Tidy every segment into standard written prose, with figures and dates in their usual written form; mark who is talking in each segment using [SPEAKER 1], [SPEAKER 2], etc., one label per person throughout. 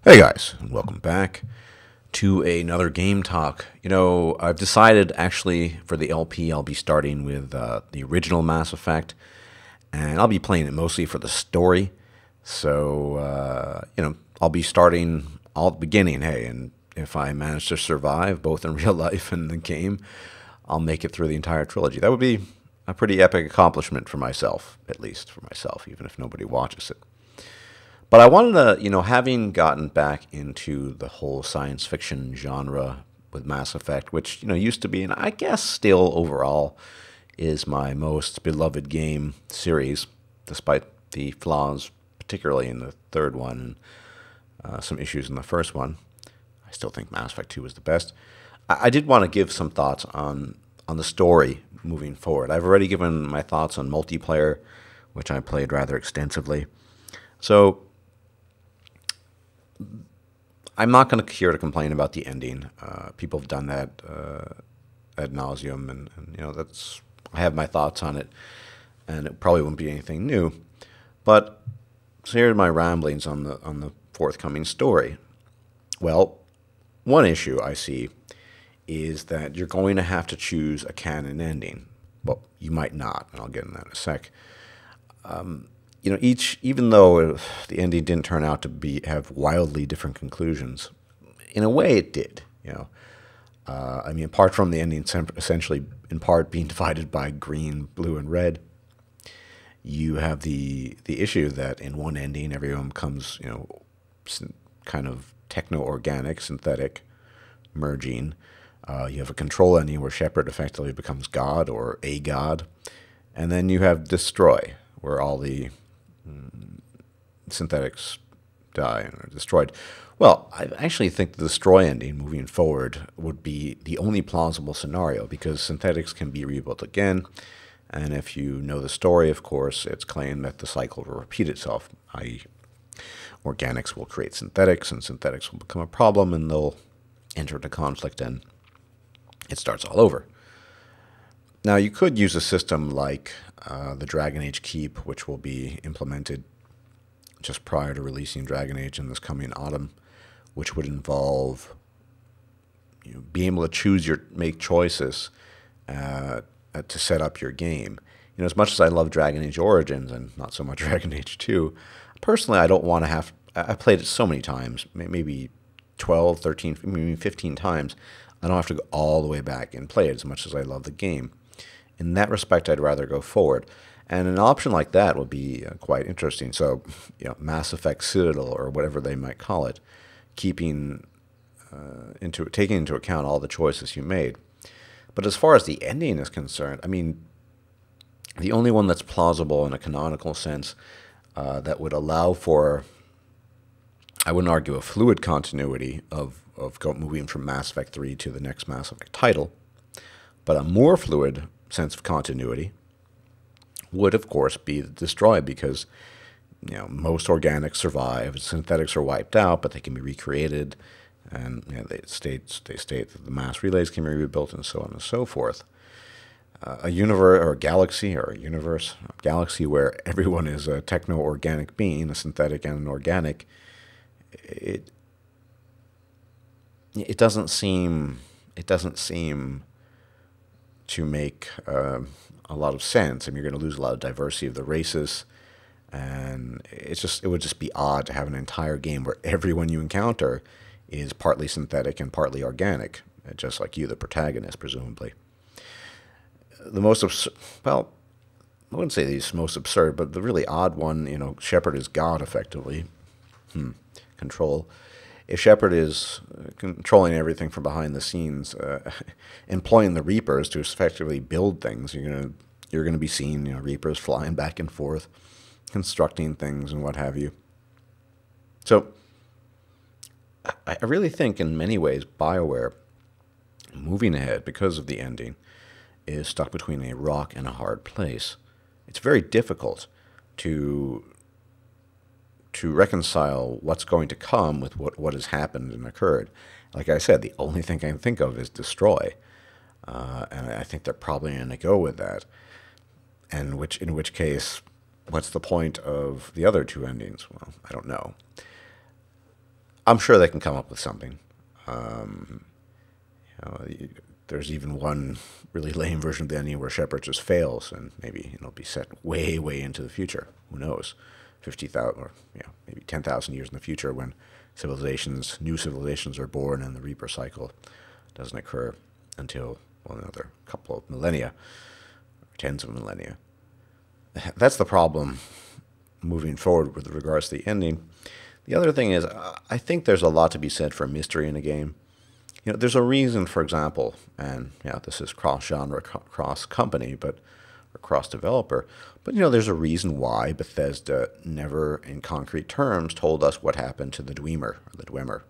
[SPEAKER 1] Hey guys, and welcome back to another game talk. I've decided actually for the LP I'll be starting with the original Mass Effect, and I'll be playing it mostly for the story. So, I'll be starting all at the beginning, hey, and if I manage to survive both in real life and the game, I'll make it through the entire trilogy. That would be a pretty epic accomplishment for myself, at least for myself, even if nobody watches it. But I wanted to, having gotten back into the whole science fiction genre with Mass Effect, which, used to be, and I guess still overall is my most beloved game series, despite the flaws, particularly in the third one and some issues in the first one. I still think Mass Effect 2 is the best. I did want to give some thoughts on the story moving forward. I've already given my thoughts on multiplayer, which I played rather extensively. So I'm not going to here to complain about the ending. People have done that ad nauseum, and that's I have my thoughts on it, and it probably won't be anything new. But so here are my ramblings on the forthcoming story. Well, one issue I see is that you're going to have to choose a canon ending. Well, you might not, and I'll get into that in a sec. Even though the ending didn't turn out to have wildly different conclusions, in a way it did. Apart from the ending essentially in part being divided by green, blue, and red, you have the issue that in one ending everyone becomes kind of techno-organic, synthetic, merging. You have a control ending where Shepard effectively becomes God or a god, and then you have Destroy, where all the synthetics die and are destroyed. Well, I actually think the Destroy ending moving forward would be the only plausible scenario, because synthetics can be rebuilt again, and if you know the story, of course, it's claimed that the cycle will repeat itself, i.e. organics will create synthetics, and synthetics will become a problem, and they'll enter into conflict, and it starts all over. Now, you could use a system like the Dragon Age Keep, which will be implemented just prior to releasing Dragon Age in this coming autumn, which would involve being able to make choices to set up your game. As much as I love Dragon Age Origins and not so much Dragon Age 2, personally I don't want to have... I've played it so many times, maybe 12, 13, maybe 15 times. I don't have to go all the way back and play it as much as I love the game. In that respect, I'd rather go forward. And an option like that would be quite interesting. So, Mass Effect Citadel, or whatever they might call it, taking into account all the choices you made. But as far as the ending is concerned, the only one that's plausible in a canonical sense that would allow for, I wouldn't argue a fluid continuity of moving from Mass Effect 3 to the next Mass Effect title, but a more fluid sense of continuity would, of course, be Destroy, because most organics survive, synthetics are wiped out, but they can be recreated, and they state that the mass relays can be rebuilt, and so on and so forth. A universe or a galaxy where everyone is a techno-organic being, a synthetic and an organic. It doesn't seem to make a lot of sense. You're going to lose a lot of diversity of the races, and it would just be odd to have an entire game where everyone you encounter is partly synthetic and partly organic, just like you, the protagonist, presumably. The most well, I wouldn't say these most absurd, but the really odd one, Shepard is God, effectively. Control. If Shepard is controlling everything from behind the scenes, employing the Reapers to effectively build things, you're gonna be seeing Reapers flying back and forth, constructing things and what have you. So I really think in many ways BioWare, moving ahead because of the ending, is stuck between a rock and a hard place. It's very difficult to reconcile what's going to come with what has happened and occurred. Like I said, the only thing I can think of is Destroy, and I think they're probably going to go with that. And in which case, what's the point of the other two endings? Well, I don't know. I'm sure they can come up with something. Um, there's even one really lame version of the ending where Shepard just fails, and maybe it'll be set way, way into the future. Who knows? 50,000 or maybe 10,000 years in the future, when new civilizations are born, and the Reaper cycle doesn't occur until, well, another couple of millennia, or tens of millennia. That's the problem moving forward with regards to the ending. The other thing is, I think there's a lot to be said for mystery in a game. There's a reason, for example, and this is cross-genre, cross-company, or cross-developer, but there's a reason why Bethesda never, in concrete terms, told us what happened to the Dwemer, or the Dwemer.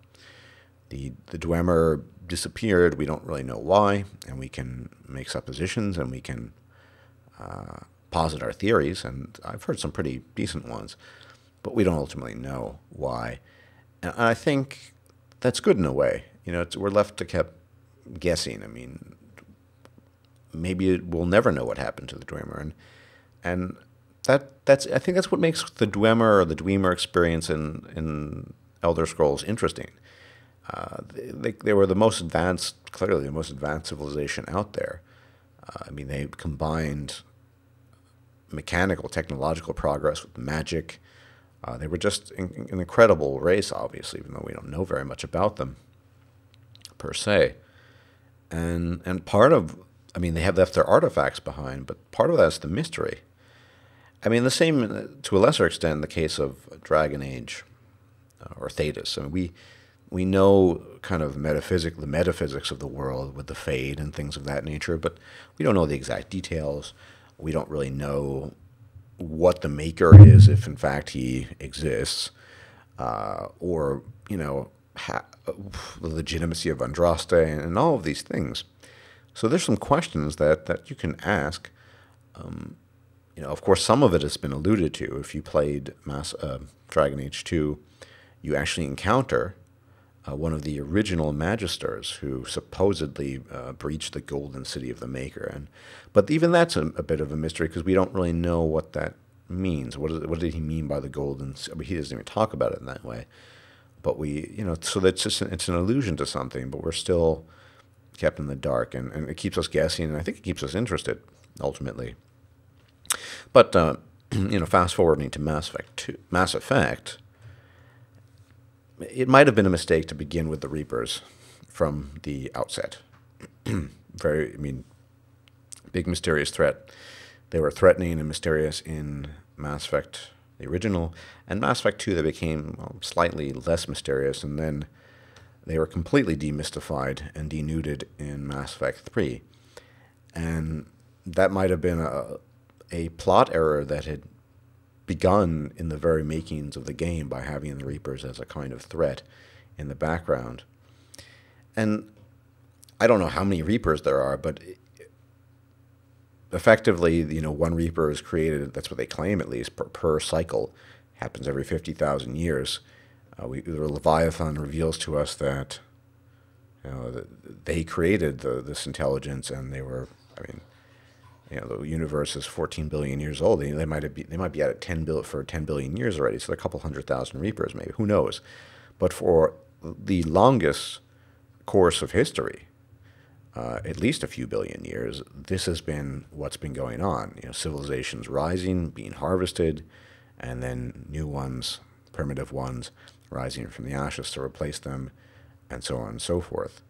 [SPEAKER 1] The Dwemer disappeared. We don't really know why, and we can make suppositions, and we can posit our theories, and I've heard some pretty decent ones, but we don't ultimately know why. And I think that's good in a way. We're left to keep guessing. I mean, maybe we'll never know what happened to the Dwemer, and I think that's what makes the Dwemer or the Dwemer experience in Elder Scrolls interesting. They were the most advanced, clearly the most advanced civilization out there. I mean, they combined mechanical, technological progress with magic. They were just an incredible race, obviously, even though we don't know very much about them per se. And part of, I mean, they have left their artifacts behind, but part of that's the mystery. I mean, the same, to a lesser extent, in the case of Dragon Age or Thetis. I mean, we know kind of the metaphysics of the world with the Fade and things of that nature, but we don't know the exact details. We don't really know what the Maker is, if in fact he exists, or, the legitimacy of Andraste and all of these things. So there's some questions that you can ask. Of course, some of it has been alluded to. If you played Dragon Age 2, you actually encounter one of the original Magisters who supposedly breached the Golden City of the Maker. But even that's a bit of a mystery, because we don't really know what that means. What did he mean by the Golden City? I mean, he doesn't even talk about it in that way. But so that's just it's an allusion to something, but we're still kept in the dark, and it keeps us guessing, and I think it keeps us interested, ultimately. But, fast forwarding to Mass Effect, it might have been a mistake to begin with the Reapers from the outset. Big mysterious threat. They were threatening and mysterious in Mass Effect, the original, and Mass Effect 2, they became slightly less mysterious, and then they were completely demystified and denuded in Mass Effect 3. And that might have been a plot error that had begun in the very makings of the game by having the Reapers as a kind of threat in the background. And I don't know how many Reapers there are, but effectively, one Reaper is created, that's what they claim at least, per cycle. Happens every 50,000 years. The Leviathan reveals to us that they created this intelligence, and they were, the universe is 14 billion years old. They might be at it for 10 billion years already, so they're a couple 100,000 Reapers maybe, who knows. But for the longest course of history, at least a few billion years, this has been what's been going on. Civilizations rising, being harvested, and then new ones, primitive ones, rising from the ashes to replace them, and so on and so forth.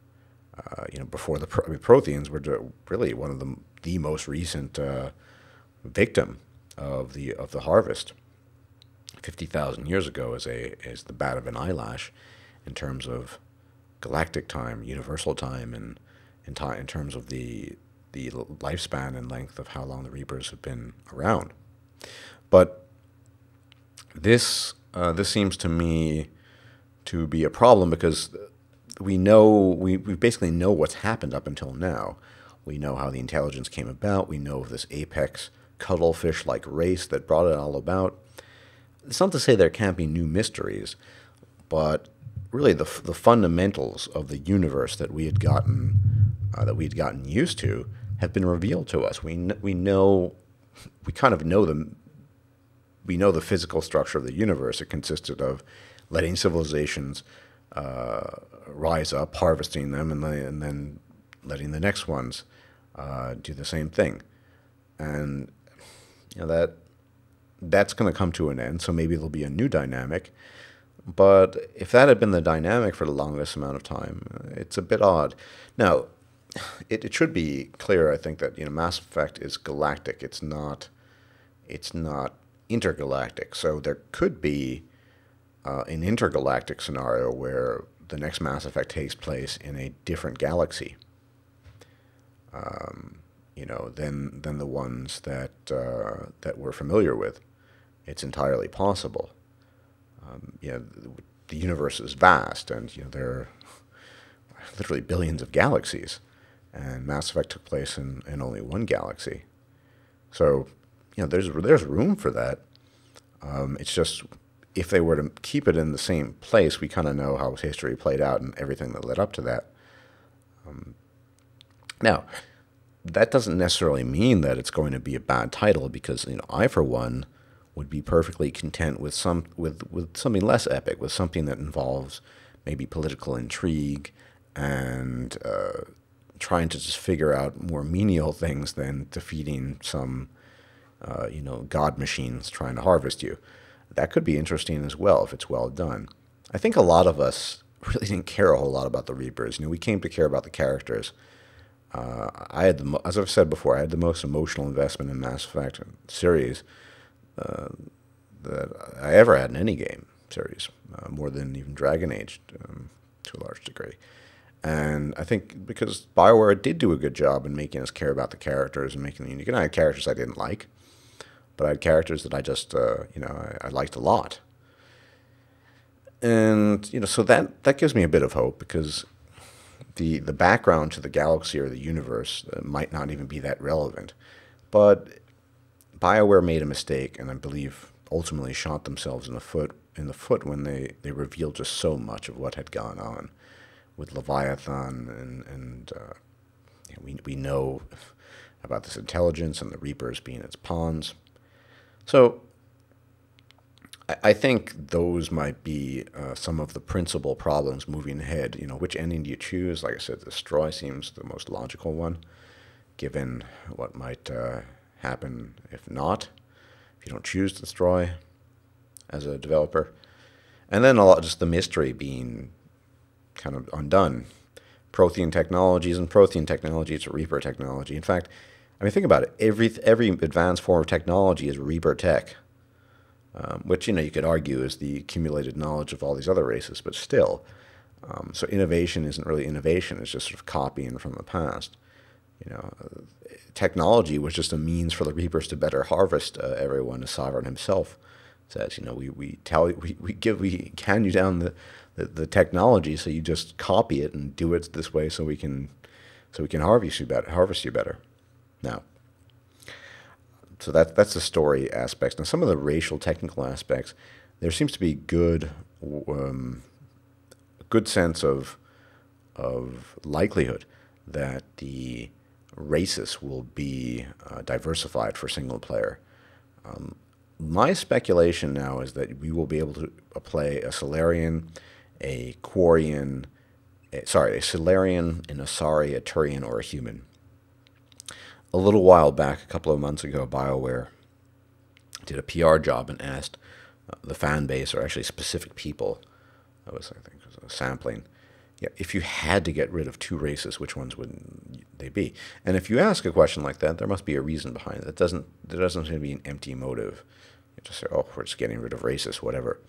[SPEAKER 1] Before the Protheans were really one of the most recent victim of the harvest. 50,000 years ago is the bat of an eyelash in terms of galactic time, universal time, and in terms of the lifespan and length of how long the Reapers have been around. But this seems to me to be a problem, because we basically know what's happened up until now. We know how the intelligence came about. We know of this apex cuttlefish-like race that brought it all about. It's not to say there can't be new mysteries, but really the fundamentals of the universe that we had gotten used to have been revealed to us. We kind of know them. We know the physical structure of the universe. It consisted of letting civilizations rise up, harvesting them, and then letting the next ones do the same thing. And that's going to come to an end. So maybe there'll be a new dynamic. But if that had been the dynamic for the longest amount of time, it's a bit odd. Now, it should be clear, I think, that Mass Effect is galactic. It's not intergalactic. So there could be an intergalactic scenario where the next Mass Effect takes place in a different galaxy, than the ones that we're familiar with. It's entirely possible. The universe is vast, and there are literally billions of galaxies, and Mass Effect took place in only one galaxy. So, there's room for that. It's just, if they were to keep it in the same place, we kind of know how history played out and everything that led up to that. Now, that doesn't necessarily mean that it's going to be a bad title, because I, for one, would be perfectly content with something less epic, with something that involves maybe political intrigue and trying to just figure out more menial things than defeating some god machines trying to harvest you. That could be interesting as well if it's well done. I think a lot of us really didn't care a whole lot about the Reapers. We came to care about the characters. As I've said before, I had the most emotional investment in Mass Effect series that I ever had in any game series, more than even Dragon Age to a large degree. And I think because BioWare did do a good job in making us care about the characters and making them unique. And I had characters I didn't like, but I had characters that I just, I liked a lot. And, so that gives me a bit of hope, because the background to the galaxy or the universe might not even be that relevant. But BioWare made a mistake, and I believe ultimately shot themselves in the foot when they revealed just so much of what had gone on with Leviathan, and we know about this intelligence and the Reapers being its pawns. So I think those might be some of the principal problems moving ahead. Which ending do you choose? Like I said, Destroy seems the most logical one, given what might happen if not, if you don't choose Destroy as a developer. And then just the mystery being kind of undone. Prothean technology isn't Prothean technology, it's a Reaper technology. In fact, think about it. Every advanced form of technology is Reaper tech. Which, you could argue is the accumulated knowledge of all these other races, but still. So innovation isn't really innovation, it's just sort of copying from the past. Technology was just a means for the Reapers to better harvest everyone, as Sovereign himself says. We hand you down the technology, so you just copy it and do it this way so we can harvest you better. Now, so that's the story aspects. Now, some of the racial technical aspects, there seems to be good sense of likelihood that the races will be diversified for single player. My speculation now is that we will be able to play a Solarian, a Quarian, a Solarian, an Asari, a Turian, or a human. A little while back, a couple of months ago, BioWare did a PR job and asked the fan base, or actually specific people, I think it was a sampling, if you had to get rid of two races, which ones would they be? And if you ask a question like that, there must be a reason behind it. There doesn't seem to be an empty motive. You just say, we're just getting rid of races, whatever.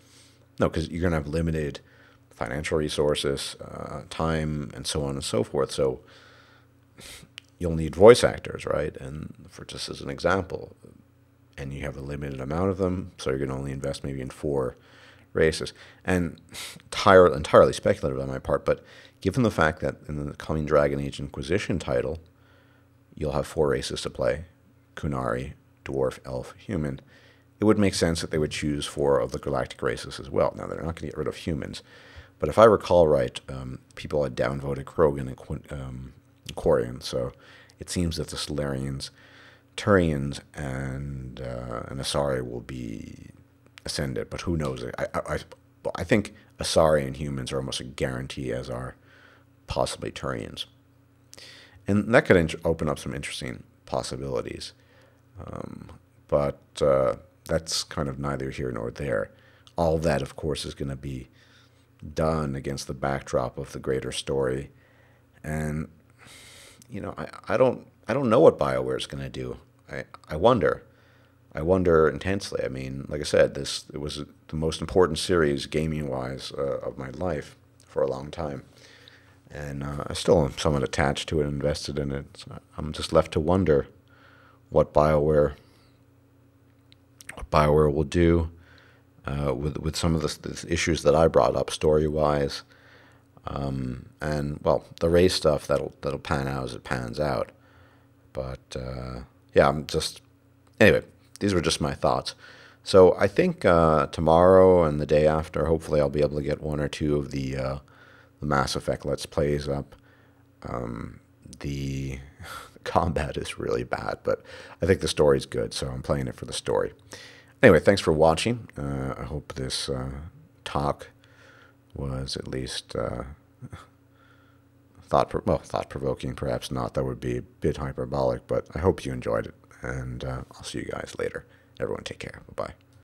[SPEAKER 1] No, because you're going to have limited financial resources, time, and so on and so forth. So you'll need voice actors, right? And for just as an example, and you have a limited amount of them, so you're going to only invest maybe in 4 races. And entirely speculative on my part, but given the fact that in the coming Dragon Age Inquisition title, you'll have 4 races to play, Kunari, Dwarf, Elf, Human, it would make sense that they would choose 4 of the galactic races as well. Now, they're not going to get rid of humans, but if I recall right, people had downvoted Krogan and Quarian, so it seems that the Solarians, Turians, and Asari will be ascended, but who knows? well, I think Asarian humans are almost a guarantee, as are possibly Turians. And that could open up some interesting possibilities. But that's kind of neither here nor there. All of that, of course, is going to be done against the backdrop of the greater story. And, you know, I don't know what BioWare is going to do. I wonder. I wonder intensely. I mean, like I said, it was the most important series, gaming-wise, of my life for a long time. And I still am somewhat attached to it, invested in it. So I'm just left to wonder what BioWare will do with some of the issues that I brought up story-wise, and well, the race stuff that'll pan out as it pans out. But yeah, anyway. These were just my thoughts. So I think tomorrow and the day after, hopefully, I'll be able to get one or two of the Mass Effect Let's Plays up. The combat is really bad, but I think the story's good, so I'm playing it for the story. Anyway, thanks for watching. I hope this talk was at least thought-provoking. Perhaps not. That would be a bit hyperbolic, but I hope you enjoyed it. And I'll see you guys later. Everyone take care. Bye-bye.